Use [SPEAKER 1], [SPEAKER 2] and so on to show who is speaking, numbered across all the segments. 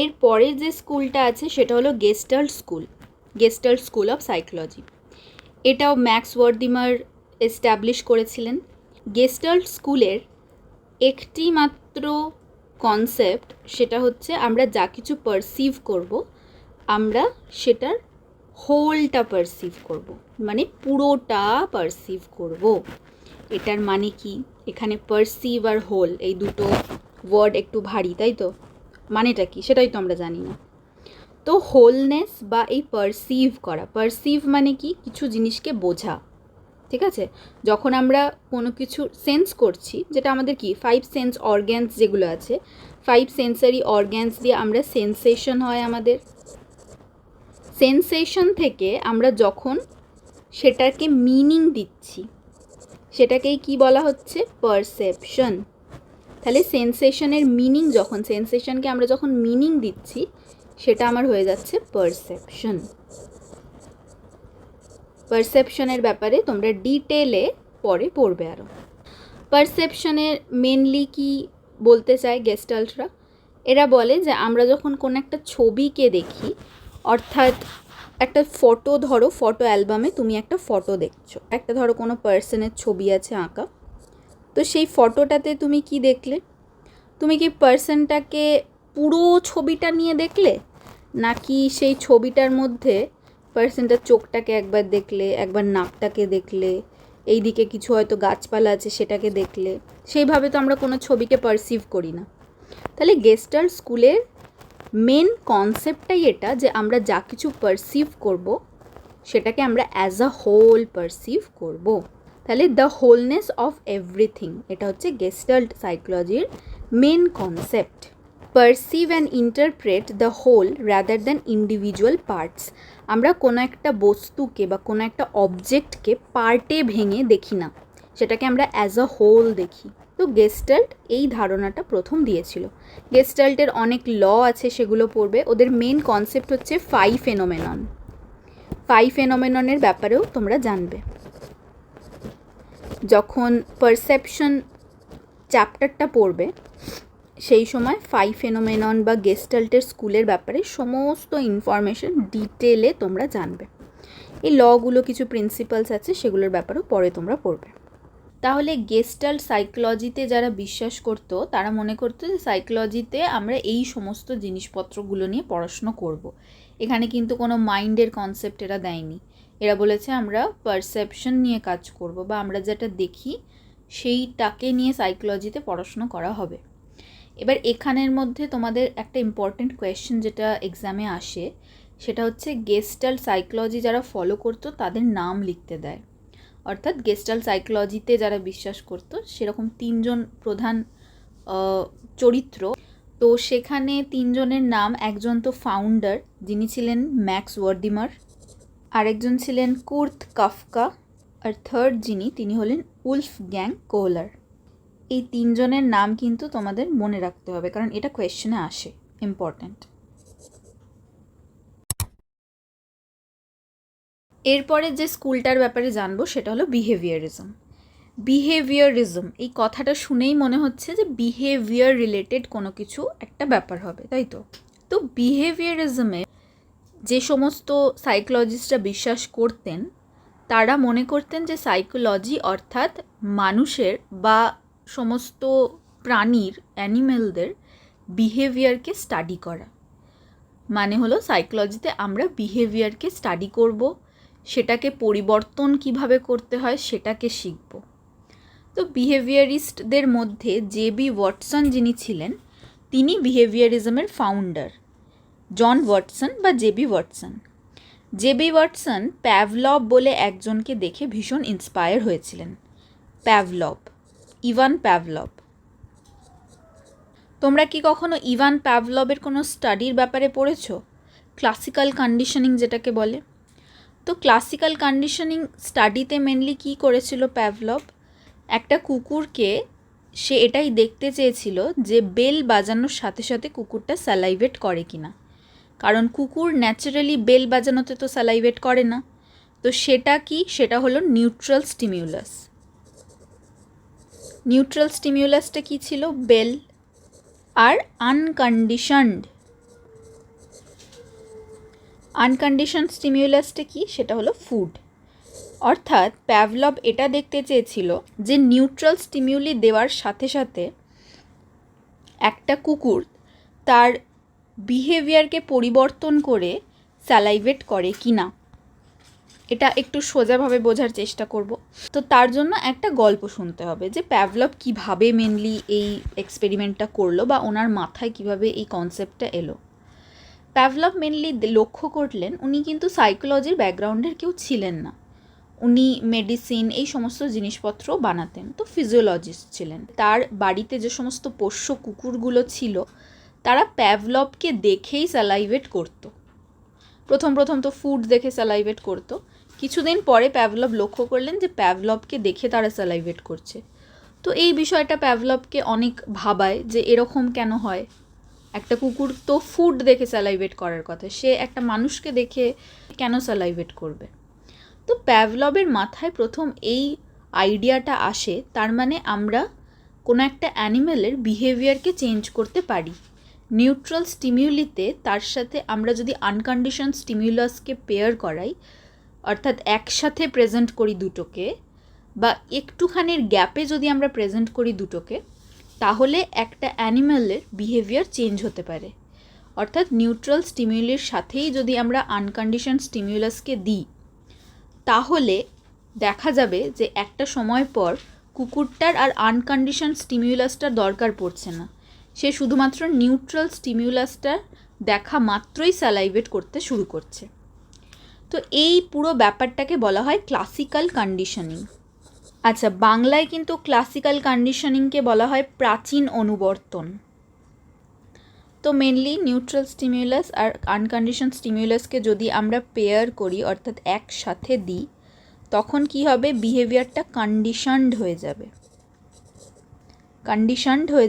[SPEAKER 1] এর পরের যে স্কুলটা আছে সেটা হলো গেস্টাল্ট স্কুল অফ সাইকোলজি। এটাও ম্যাক্স ওয়ার্দিমার এস্টাবলিশ করেছিলেন। গেস্টাল্ট স্কুলের একটি মাত্র কনসেপ্ট, সেটা হচ্ছে আমরা যা কিছু পারসিভ করব আমরা সেটার হোলটা পারসিভ করব, মানে পুরোটা পারসিভ করব। এটার মানে কি, এখানে পারসিভ আর হোল এই দুটো ওয়ার্ড একটু ভারী, তাই তো? মানেটা কি সেটাই তো আমরা জানি না। তো হোলনেস বা এই পারসিভ মানে কি, কিছু জিনিসকে বোঝা, ঠিক আছে? যখন আমরা কোনো কিছু সেন্স করছি, যেটা আমাদের কি 5 সেন্স অর্গ্যানস যেগুলো আছে, 5 সেন্সারি অর্গ্যানস দিয়ে আমরা সেন্সেশন হয় আমাদের। সেন্সেশন থেকে আমরা যখন সেটাকে মিনিং দিচ্ছি সেটাকেই কি বলা হচ্ছে, পারসেপশন। তাহলে সেন্সেশনের মিনিং, যখন সেন্সেশনকে আমরা যখন মিনিং দিচ্ছি সেটা আমার হয়ে যাচ্ছে পারসেপশন। পারসেপশনের ব্যাপারে তোমরা ডিটেলে পরে পড়বে আরও। পারসেপশনের মেনলি কি বলতে চায় গেস্টাল্টরা, এরা বলে যে আমরা যখন কোনো একটা ছবিকে দেখি, অর্থাৎ একটা ফটো ধরো, ফটো অ্যালবামে তুমি একটা ফটো দেখছো, একটা ধরো কোনো পার্সনের ছবি আছে আঁকা, তো সেই ফটোটাতে তুমি কি দেখলে? তুমি কি পার্সনটাকে পুরো ছবিটা নিয়ে দেখলে, নাকি সেই ছবিটার মধ্যে পার্সনটার চোখটাকে একবার দেখলে, একবার নাকটাকে দেখলে, এই দিকে কিছু হয়তো গাছপালা আছে সেটাকে দেখলে? সেইভাবে তো আমরা কোনো ছবিকে পারসিভ করি না। তাহলে গেস্টাল্ট স্কুলের মেন কনসেপ্টটাই এটা, যে আমরা যা কিছু পারসিভ করব সেটাকে আমরা অ্যাজ আ হোল পারসিভ করব। তাহলে দ্য হোলনেস অফ এভরিথিং, এটা হচ্ছে গেস্টাল্ট সাইকোলজির main concept. Perceive and interpret the whole rather than individual parts. আমরা কোনো একটা বস্তুকে বা কোনো একটা অবজেক্টকে পার্টে ভেঙে দেখি না, সেটাকে আমরা অ্যাজ আ হোল দেখি। তো গেস্টাল্ট এই ধারণাটা প্রথম দিয়েছিল। গেস্টাল্টের অনেক ল আছে, সেগুলো পড়বে। ওদের মেন কনসেপ্ট হচ্ছে 5 ফেনোমেনন। 5 ফেনোমেননের ব্যাপারেও তোমরা জানবে। যখন পারসেপশন চ্যাপ্টারটা পড়বে সেই সময় 5 ফেনোমেনন বা গেস্টাল্টের স্কুলের ব্যাপারে সমস্ত ইনফরমেশন ডিটেলে তোমরা জানবে। এই লগুলো কিছু প্রিন্সিপালস আছে, সেগুলোর ব্যাপারেও পরে তোমরা পড়বে। তাহলে গেস্টাল্ট সাইকোলজিতে যারা বিশ্বাস করতো তারা মনে করতো যে সাইকোলজিতে আমরা এই সমস্ত জিনিসপত্রগুলো নিয়ে পড়াশুনো করব। এখানে কিন্তু কোনো মাইন্ডের কনসেপ্ট এরা দেয়নি। এরা বলেছে আমরা পারসেপশন নিয়ে কাজ করব, বা আমরা যেটা দেখি সেইটাকে নিয়ে সাইকোলজিতে পড়াশুনো করা হবে। এবার এখানের মধ্যে তোমাদের একটা ইম্পর্টেন্ট কোয়েশ্চেন যেটা এক্সামে আসে, সেটা হচ্ছে গেস্টাল্ট সাইকোলজি যারা ফলো করতো তাদের নাম লিখতে দেয়। অর্থাৎ গেস্টাল্ট সাইকোলজিতে যারা বিশ্বাস করতো সেরকম 3 জন প্রধান চরিত্র, তো সেখানে 3 জনের নাম, একজন তো ফাউন্ডার যিনি ছিলেন ম্যাক্স ওয়ার্দিমার, আরেকজন ছিলেন কুর্ট কাফকা, আর থার্ড যিনি তিনি হলেন উলফগ্যাং কোহলার। এই 3 জনের নাম কিন্তু তোমাদের মনে রাখতে হবে, কারণ এটা কোয়েশ্চেনে আসে, ইম্পর্ট্যান্ট। এরপরে যে স্কুলটার ব্যাপারে জানবো সেটা হলো বিহেভিয়ারিজম। এই কথাটা শুনেই মনে হচ্ছে যে বিহেভিয়ার রিলেটেড কোনো কিছু একটা ব্যাপার হবে, তাই তো? তো বিহেভিয়ারিজমে যে সমস্ত সাইকোলজিস্টরা বিশ্বাস করতেন তারা মনে করতেন যে সাইকোলজি অর্থাৎ মানুষের বা সমস্ত প্রাণীর, অ্যানিমেলদের বিহেভিয়ারকে স্টাডি করা। মানে হলো সাইকোলজিতে আমরা বিহেভিয়ারকে স্টাডি করব, সেটাকে পরিবর্তন কিভাবে করতে হয় সেটাকে শিখব। তো বিহেভিয়ারিস্টদের মধ্যে জে.বি. ওয়াটসন যিনি ছিলেন তিনি বিহেভিয়ারিজমের ফাউন্ডার, জন ওয়াটসন বা J B. Watson. J B. Watson Pavlov বলে একজনকে দেখে ভীষণ ইন্সপায়ার হয়েছিলেন। Ivan Pavlov. তোমরা কি কখনো ইভান প্যাভলভের কোনো স্টাডির ব্যাপারে পড়েছো? ক্লাসিক্যাল কন্ডিশনিং যেটাকে বলে। তো ক্লাসিক্যাল কন্ডিশনিং স্টাডিতে মেনলি কী করেছিল প্যাভলভ? একটা কুকুরকে সে এটাই দেখতে চেয়েছিল যে বেল বাজানোর সাথে সাথে কুকুরটা স্যালাইভেট করে কিনা, কারণ কুকুর ন্যাচারালি বেল বাজানোতে তো স্যালাইভেট করে না। তো সেটা কি, সেটা হলো নিউট্রাল স্টিমিউলাস। নিউট্রাল স্টিমিউলাসটা কী ছিল? বেল। আর আনকন্ডিশনড আনকন্ডিশন স্টিমিউলাসটা কি, সেটা হলো ফুড। অর্থাৎ প্যাভলভ এটা দেখতে চেয়েছিল যে নিউট্রাল স্টিমিউলি দেওয়ার সাথে সাথে একটা কুকুর তার বিহেভিয়ারকে পরিবর্তন করে স্যালাইভেট করে কি না। এটা একটু সোজাভাবে বোঝার চেষ্টা করব। তো তার জন্য একটা গল্প শুনতে হবে যে প্যাভলভ কিভাবে মেনলি এই এক্সপেরিমেন্টটা করলো বা ওনার মাথায় কিভাবে এই কনসেপ্টটা এলো। প্যাভলভ মেনলি লক্ষ্য করলেন উনি কিন্তু সাইকোলজির ব্যাকগ্রাউন্ডের কেউ ছিলেন না, উনি মেডিসিন এই সমস্ত জিনিসপত্র বানাতেন, তো ফিজিওলজিস্ট ছিলেন। তার বাড়িতে যে সমস্ত পোষ্য কুকুরগুলো ছিল তারা প্যাভলভকে দেখেই স্যালাইভেট করতো। প্রথম তো ফুড দেখে স্যালাইভেট করতো, কিছুদিন পরে প্যাভলভ লক্ষ্য করলেন যে প্যাভলভকে দেখে তারা স্যালাইভেট করছে। তো এই বিষয়টা প্যাভলভকে অনেক ভাবায় যে এরকম কেন হয়, একটা কুকুর তো ফুড দেখে স্যালাইভেট করার কথা, সে একটা মানুষকে দেখে কেন স্যালাইভেট করবে। তো প্যাভলভের মাথায় প্রথম এই আইডিয়াটা আসে, তার মানে আমরা কোনো একটা অ্যানিমেলের বিহেভিয়ারকে চেঞ্জ করতে পারি নিউট্রাল স্টিমিউলিতে। তার সাথে আমরা যদি আনকন্ডিশন স্টিমিউলাসকে পেয়ার করাই, অর্থাৎ একসাথে প্রেজেন্ট করি দুটোকে বা একটুখানির গ্যাপে যদি আমরা প্রেজেন্ট করি দুটোকে, তাহলে একটা অ্যানিমেলের বিহেভিয়ার চেঞ্জ হতে পারে। অর্থাৎ নিউট্রাল স্টিমিউলির সাথেই যদি আমরা আনকন্ডিশন স্টিমিউলাসকে দিই, তাহলে দেখা যাবে যে একটা সময় পর কুকুরটার আর আনকন্ডিশন স্টিমিউলাসটার দরকার পড়ছে না, সে শুধুমাত্র নিউট্রাল স্টিমিউলাসটা দেখা মাত্রই স্যালাইভেট করতে শুরু করছে। তো এই পুরো ব্যাপারটাকে বলা হয় ক্লাসিক্যাল কন্ডিশনিং। আচ্ছা, বাংলায় কিন্তু ক্লাসিক্যাল কন্ডিশনিংকে বলা হয় প্রাচীন অনুবর্তন। তো মেনলি নিউট্রাল স্টিমিউলাস আর আনকন্ডিশন স্টিমিউলাসকে যদি আমরা পেয়ার করি, অর্থাৎ একসাথে দিই, তখন কি হবে, বিহেভিয়ারটা কন্ডিশনড হয়ে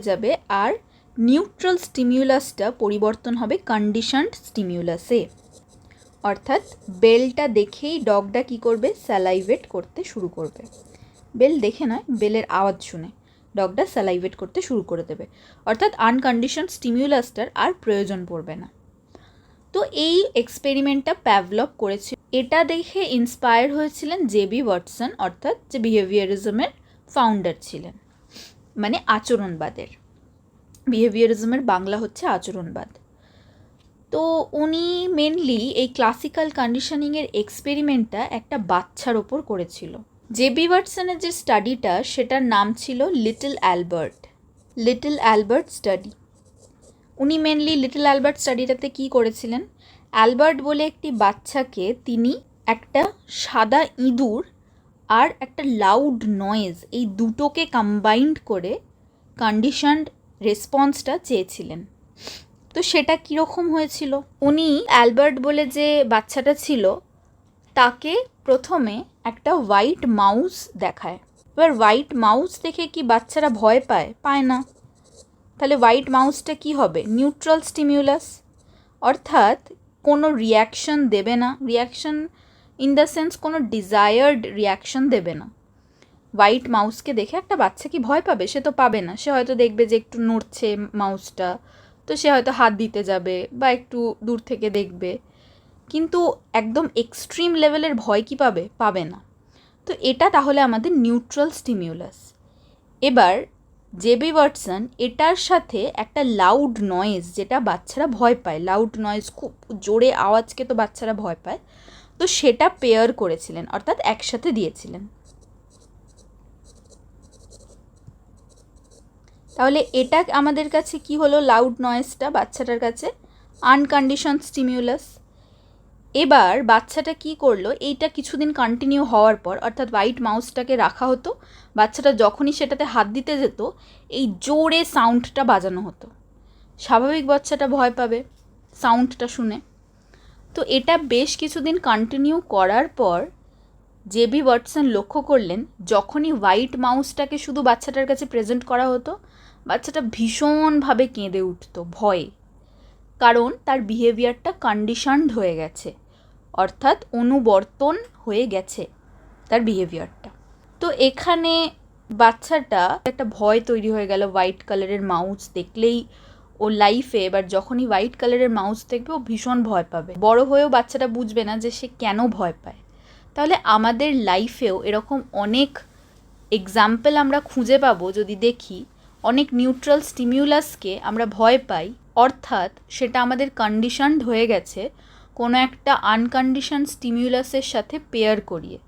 [SPEAKER 1] যাবে আর নিউট্রাল স্টিমিউলাসটা পরিবর্তন হবে কন্ডিশনড স্টিমিউলাসে। অর্থাৎ বেলটা দেখেই ডগটা কি করবে, স্যালাইভেট করতে শুরু করবে। বেল দেখে নয়, বেলের আওয়াজ শুনে ডগটা স্যালাইভেট করতে শুরু করে দেবে, অর্থাৎ আনকন্ডিশন স্টিমিউলাসটার আর প্রয়োজন পড়বে না। তো এই এক্সপেরিমেন্টটা প্যাভলভ করেছিল, এটা দেখে ইন্সপায়ার হয়েছিলেন জেবি ওয়াটসন, অর্থাৎ যে বিহেভিয়ারিজমের ফাউন্ডার ছিলেন, মানে আচরণবাদের। বিহেভিয়ারিজমের বাংলা হচ্ছে আচরণবাদ। তো উনি মেনলি এই ক্লাসিক্যাল কন্ডিশনিংয়ের এক্সপেরিমেন্টটা একটা বাচ্চার ওপর করেছিল। জেবি ওয়াটসনের যে স্টাডিটা, সেটার নাম ছিল লিটল অ্যালবার্ট স্টাডি। উনি মেনলি লিটল অ্যালবার্ট স্টাডিটাতে কী করেছিলেন, অ্যালবার্ট বলে একটি বাচ্চাকে তিনি একটা সাদা ইঁদুর আর একটা লাউড নয়েজ, এই দুটোকে কম্বাইন্ড করে কন্ডিশনড রেসপন্সটা চেয়েছিলেন। তো সেটা কীরকম হয়েছিল, উনি অ্যালবার্ট বলে যে বাচ্চাটা ছিল তাকে প্রথমে একটা হোয়াইট মাউস দেখায়। এবার হোয়াইট মাউস দেখে কি বাচ্চারা ভয় পায় না। তাহলে হোয়াইট মাউসটা কি হবে, নিউট্রাল স্টিমিউলাস, অর্থাৎ কোনো রিয়াকশন দেবে না, রিয়াকশন ইন দ্য সেন্স কোনো ডিজায়ার্ড রিয়াকশন দেবে না। হোয়াইট মাউসকে দেখে একটা বাচ্চা কি ভয় পাবে, সে তো পাবে না। সে হয়তো দেখবে যে একটু নড়ছে মাউসটা, তো সে হয়তো হাত দিতে যাবে বা একটু দূর থেকে দেখবে, কিন্তু একদম এক্সট্রিম লেভেলের ভয় কি পাবে না। তো এটা তাহলে আমাদের নিউট্রাল স্টিমিউলাস। এবার জেবি ওয়াটসন এটার সাথে একটা লাউড নয়েজ, যেটা বাচ্চারা ভয় পায়, লাউড নয়েজ, খুব জোরে আওয়াজকে তো বাচ্চারা ভয় পায়, তো সেটা পেয়ার করেছিলেন, অর্থাৎ একসাথে দিয়েছিলেন। তাহলে এটা আমাদের কাছে কি হলো, লাউড নয়েজটা বাচ্চাটার কাছে আনকন্ডিশন স্টিমিউলাস। এবার বাচ্চাটা কি করলো, এইটা কিছুদিন কন্টিনিউ হওয়ার পর, অর্থাৎ হোয়াইট মাউসটাকে রাখা হতো, বাচ্চাটা যখনই সেটাতে হাত দিতে যেত এই জোরে সাউন্ডটা বাজানো হতো। স্বাভাবিক বাচ্চাটা ভয় পাবে সাউন্ডটা শুনে। তো এটা বেশ কিছুদিন কন্টিনিউ করার পর জেবি ওয়াটসন লক্ষ্য করলেন, যখনই হোয়াইট মাউসটাকে শুধু বাচ্চাটার কাছে প্রেজেন্ট করা হতো, বাচ্চাটা ভীষণভাবে কেঁদে উঠতো ভয়ে, কারণ তার বিহেভিয়ারটা কন্ডিশনড হয়ে গেছে, অর্থাৎ অনুবর্তন হয়ে গেছে তার বিহেভিয়ারটা। তো এখানে বাচ্চাটা একটা ভয় তৈরি হয়ে গেল, হোয়াইট কালারের মাউস দেখলেই ও লাইফে এবার যখনই হোয়াইট কালারের মাউস দেখবে ও ভীষণ ভয় পাবে, বড় হয়েও বাচ্চাটা বুঝবে না যে সে কেন ভয় পায়। তাহলে আমাদের লাইফেও এরকম অনেক এক্সাম্পল আমরা খুঁজে পাবো যদি দেখি অনেক নিউট্রাল স্টিমিউলাসকে আমরা ভয় পাই, অর্থাৎ সেটা আমাদের কন্ডিশনড হয়ে গেছে কোনো একটা আনকন্ডিশন স্টিমিউলাসের সাথে পেয়ার করিয়ে।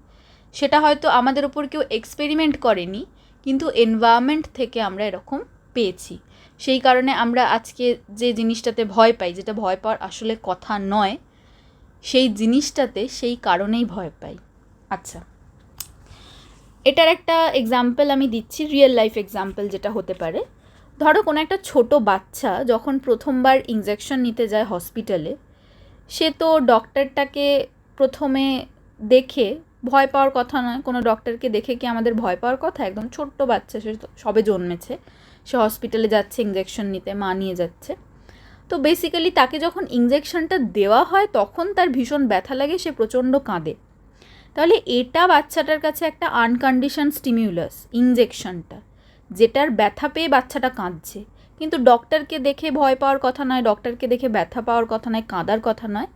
[SPEAKER 1] সেটা হয়তো আমাদের ওপর কেউ এক্সপেরিমেন্ট করেনি, কিন্তু এনভায়রনমেন্ট থেকে আমরা এরকম পেয়েছি। সেই কারণে আমরা আজকে যে জিনিসটাতে ভয় পাই, যেটা ভয় পাওয়ার আসলে কথা নয়, সেই জিনিসটাতে সেই কারণেই ভয় পাই। আচ্ছা, এটার একটা এক্সাম্পল আমি দিচ্ছি, রিয়েল লাইফ এক্সাম্পল যেটা হতে পারে। ধরো কোনো একটা ছোট বাচ্চা যখন প্রথমবার ইনজেকশন নিতে যায় হসপিটালে, সে তো ডক্টরটাকে প্রথমে দেখে ভয় পাওয়ার কথা নয়। কোনো ডক্টরকে দেখে কি আমাদের ভয় পাওয়ার কথা? একদম ছোট্ট বাচ্চা, সে সবে জন্মেছে, সে হসপিটালে যাচ্ছে ইনজেকশন নিতে, মা নিয়ে যাচ্ছে। তো বেসিক্যালি তাকে যখন ইনজেকশনটা দেওয়া হয় তখন তার ভীষণ ব্যথা লাগে, সে প্রচণ্ড কাঁদে। তাহলে এটা বাচ্চাটার কাছে একটা আনকন্ডিশন স্টিমিউলাস, ইনজেকশনটা, যেটার ব্যথা পেয়ে বাচ্চাটা কাঁদছে। কিন্তু ডক্টরকে দেখে ভয় পাওয়ার কথা নয়, ডক্টরকে দেখে ব্যথা পাওয়ার কথা নয়, কাঁদার কথা নয়।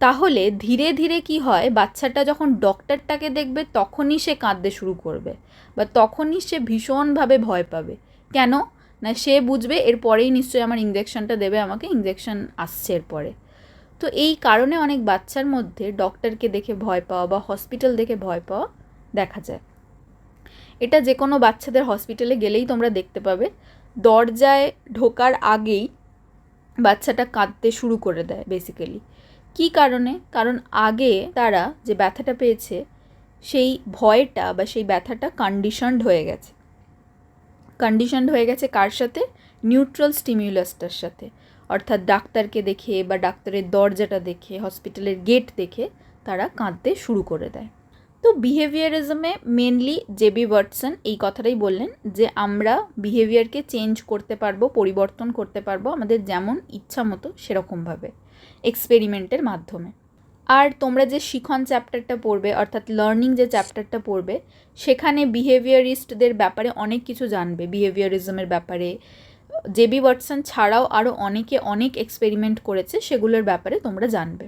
[SPEAKER 1] তাহলে ধীরে ধীরে কি হয়, বাচ্চাটা যখন ডক্টরটাকে দেখবে তখনই সে কাঁদতে শুরু করবে, বা তখনই সে ভীষণভাবে ভয় পাবে। কেন না, সে বুঝবে এরপরেই নিশ্চয়ই আমার ইনজেকশনটা দেবে, আমাকে ইনজেকশন আসছে এরপরে। তো এই কারণে অনেক বাচ্চার মধ্যে ডক্টরকে দেখে ভয় পাওয়া বা হসপিটাল দেখে ভয় পাওয়া দেখা যায়। এটা যে কোনো বাচ্চাদের হসপিটালে গেলেই তোমরা দেখতে পাবে, দরজায় ঢোকার আগেই বাচ্চাটা কাঁদতে শুরু করে দেয় বেসিক্যালি। কী কারণে? কারণ আগে তারা যে ব্যথাটা পেয়েছে সেই ভয়টা বা সেই ব্যথাটা কন্ডিশনড হয়ে গেছে। কন্ডিশনড হয়ে গেছে কার সাথে? নিউট্রাল স্টিমিউলাসটার সাথে। অর্থাৎ ডাক্তারকে দেখে বা ডাক্তারের দরজাটা দেখে, হসপিটালের গেট দেখে তারা কাঁদতে শুরু করে দেয়। তো বিহেভিয়ারিজমে মেনলি জেবি ওয়াটসন এই কথাটাই বললেন যে আমরা বিহেভিয়ারকে চেঞ্জ করতে পারবো, পরিবর্তন করতে পারবো আমাদের যেমন ইচ্ছা মতো সেরকমভাবে, এক্সপেরিমেন্টের মাধ্যমে। আর তোমরা যে শিখন চ্যাপ্টারটা পড়বে, অর্থাৎ লার্নিং যে চ্যাপ্টারটা পড়বে, সেখানে বিহেভিয়ারিস্টদের ব্যাপারে অনেক কিছু জানবে, বিহেভিয়ারিজমের ব্যাপারে। জেবি ওয়াটসন ছাড়াও আরও অনেকে অনেক এক্সপেরিমেন্ট করেছে, সেগুলোর ব্যাপারে তোমরা জানবে।